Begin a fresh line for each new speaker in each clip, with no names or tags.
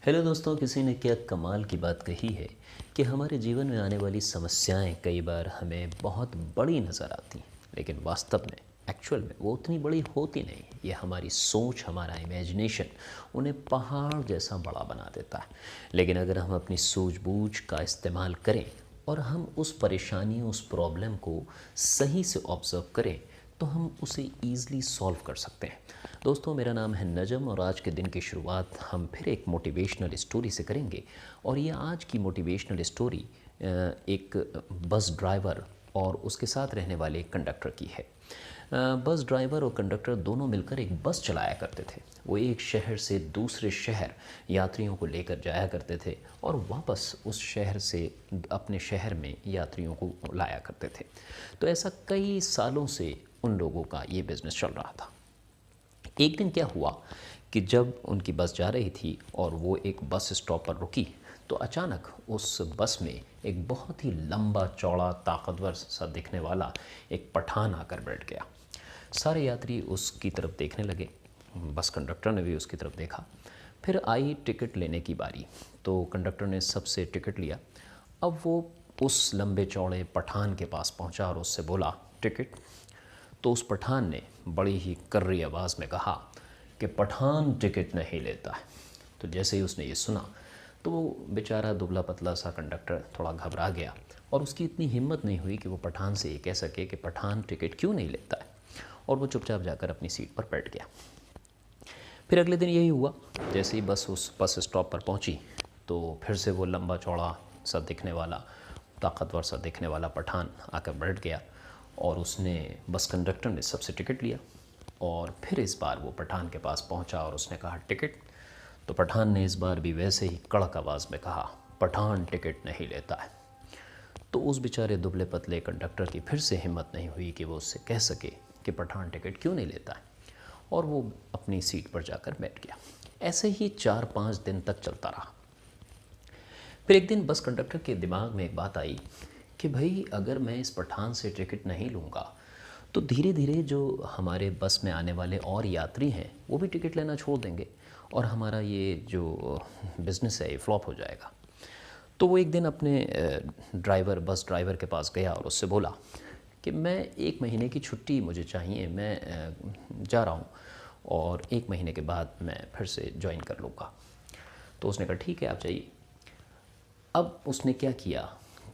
Hello दोस्तों, किसी ने क्या कमाल की बात कही है कि हमारे जीवन में आने वाली समस्याएं कई बार हमें बहुत बड़ी नज़र आती हैं, लेकिन वास्तव में एक्चुअल में वो उतनी बड़ी होती नहीं। ये हमारी सोच, हमारा इमेजिनेशन उन्हें पहाड़ जैसा बड़ा बना देता है। लेकिन अगर हम अपनी सूझबूझ का इस्तेमाल करें और हम उस परेशानी, उस प्रॉब्लम को सही से ऑब्ज़र्व करें तो हम उसे ईज़िली सॉल्व कर सकते हैं। दोस्तों, मेरा नाम है नजम और आज के दिन की शुरुआत हम फिर एक मोटिवेशनल स्टोरी से करेंगे। और ये आज की मोटिवेशनल स्टोरी एक बस ड्राइवर और उसके साथ रहने वाले एक कंडक्टर की है। बस ड्राइवर और कंडक्टर दोनों मिलकर एक बस चलाया करते थे। वो एक शहर से दूसरे शहर यात्रियों को लेकर जाया करते थे और वापस उस शहर से अपने शहर में यात्रियों को लाया करते थे। तो ऐसा कई सालों से उन लोगों का ये बिज़नेस चल रहा था। एक दिन क्या हुआ कि जब उनकी बस जा रही थी और वो एक बस स्टॉप पर रुकी तो अचानक उस बस में एक बहुत ही लंबा चौड़ा ताकतवर सा दिखने वाला एक पठान आकर बैठ गया। सारे यात्री उसकी तरफ देखने लगे। बस कंडक्टर ने भी उसकी तरफ देखा। फिर आई टिकट लेने की बारी, तो कंडक्टर ने सबसे टिकट लिया। अब वो उस लंबे चौड़े पठान के पास पहुंचा और उससे बोला, टिकट। तो उस पठान ने बड़ी ही कर्री आवाज़ में कहा कि पठान टिकट नहीं लेता है। तो जैसे ही उसने ये सुना तो वो बेचारा दुबला पतला सा कंडक्टर थोड़ा घबरा गया और उसकी इतनी हिम्मत नहीं हुई कि वो पठान से ये कह सके कि पठान टिकट क्यों नहीं लेता है, और वो चुपचाप जाकर अपनी सीट पर बैठ गया। फिर अगले दिन यही हुआ। जैसे ही बस उस बस स्टॉप पर पहुंची तो फिर से वो लंबा चौड़ा सा दिखने वाला, ताकतवर सा दिखने वाला पठान आकर बैठ गया और उसने, बस कंडक्टर ने सबसे टिकट लिया। और फिर इस बार वो पठान के पास पहुंचा और उसने कहा, टिकट। तो पठान ने इस बार भी वैसे ही कड़क आवाज़ में कहा, पठान टिकट नहीं लेता है। तो उस बेचारे दुबले पतले कंडक्टर की फिर से हिम्मत नहीं हुई कि वो उससे कह सके कि पठान टिकट क्यों नहीं लेता है, और वो अपनी सीट पर जाकर बैठ गया। ऐसे ही 4-5 दिन तक चलता रहा। फिर एक दिन बस कंडक्टर के दिमाग में एक बात आई कि भाई, अगर मैं इस पठान से टिकट नहीं लूँगा तो धीरे धीरे जो हमारे बस में आने वाले और यात्री हैं वो भी टिकट लेना छोड़ देंगे और हमारा ये जो बिज़नेस है ये फ्लॉप हो जाएगा। तो वो एक दिन अपने बस ड्राइवर के पास गया और उससे बोला कि मैं 1 महीने की छुट्टी मुझे चाहिए, मैं जा रहा हूँ और 1 महीने के बाद मैं फिर से ज्वाइन कर लूँगा। तो उसने कहा, ठीक है, आप जाइए। अब उसने क्या किया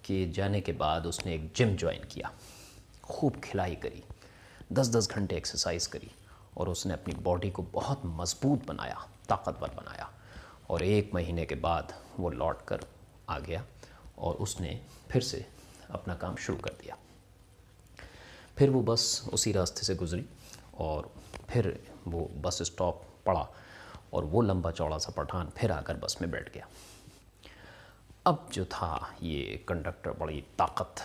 कि जाने के बाद उसने एक जिम ज्वाइन किया, खूब खिलाई करी, 10-10 घंटे एक्सरसाइज करी और उसने अपनी बॉडी को बहुत मजबूत बनाया, ताकतवर बनाया। और 1 महीने के बाद वो लौट कर आ गया और उसने फिर से अपना काम शुरू कर दिया। फिर वो बस उसी रास्ते से गुजरी और फिर वो बस स्टॉप पड़ा और वो लंबा चौड़ा सा पठान फिर आकर बस में बैठ गया। अब जो था, ये कंडक्टर बड़ी ताकत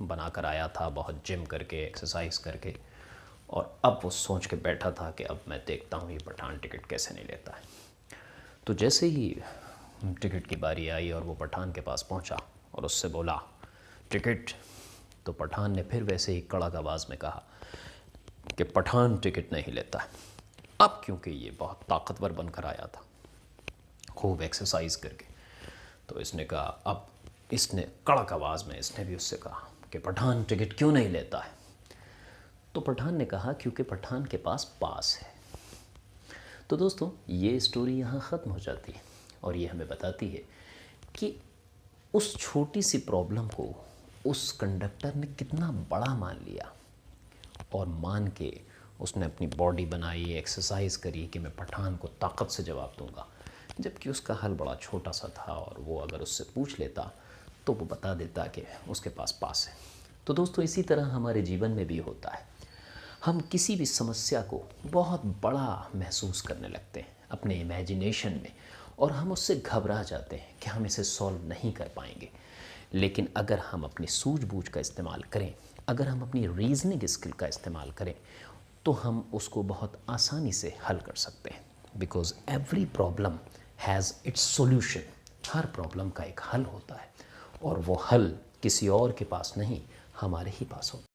बनाकर आया था, बहुत जिम करके, एक्सरसाइज करके, और अब वो सोच के बैठा था कि अब मैं देखता हूँ ये पठान टिकट कैसे नहीं लेता है। तो जैसे ही टिकट की बारी आई और वो पठान के पास पहुँचा और उससे बोला, टिकट। तो पठान ने फिर वैसे ही कड़क आवाज़ में कहा कि पठान टिकट नहीं लेता है। अब क्योंकि ये बहुत ताकतवर बनकर आया था, खूब एक्सरसाइज करके, तो इसने कहा, अब इसने कड़क आवाज़ में इसने भी उससे कहा कि पठान टिकट क्यों नहीं लेता है। तो पठान ने कहा, क्योंकि पठान के पास पास है। तो दोस्तों, ये स्टोरी यहाँ ख़त्म हो जाती है और ये हमें बताती है कि उस छोटी सी प्रॉब्लम को उस कंडक्टर ने कितना बड़ा मान लिया और मान के उसने अपनी बॉडी बनाई, एक्सरसाइज करी कि मैं पठान को ताकत से जवाब दूंगा, जबकि उसका हल बड़ा छोटा सा था और वो अगर उससे पूछ लेता तो वो बता देता कि उसके पास है। तो दोस्तों, इसी तरह हमारे जीवन में भी होता है। हम किसी भी समस्या को बहुत बड़ा महसूस करने लगते हैं अपने इमेजिनेशन में और हम उससे घबरा जाते हैं कि हम इसे सॉल्व नहीं कर पाएंगे। लेकिन अगर हम अपनी सूझबूझ का इस्तेमाल करें, अगर हम अपनी रीजनिंग स्किल का इस्तेमाल करें, तो हम उसको बहुत आसानी से हल कर सकते हैं। Because every problem has its solution. Her problem का एक हल होता है और वो हल किसी और के पास नहीं, हमारे ही पास होता है।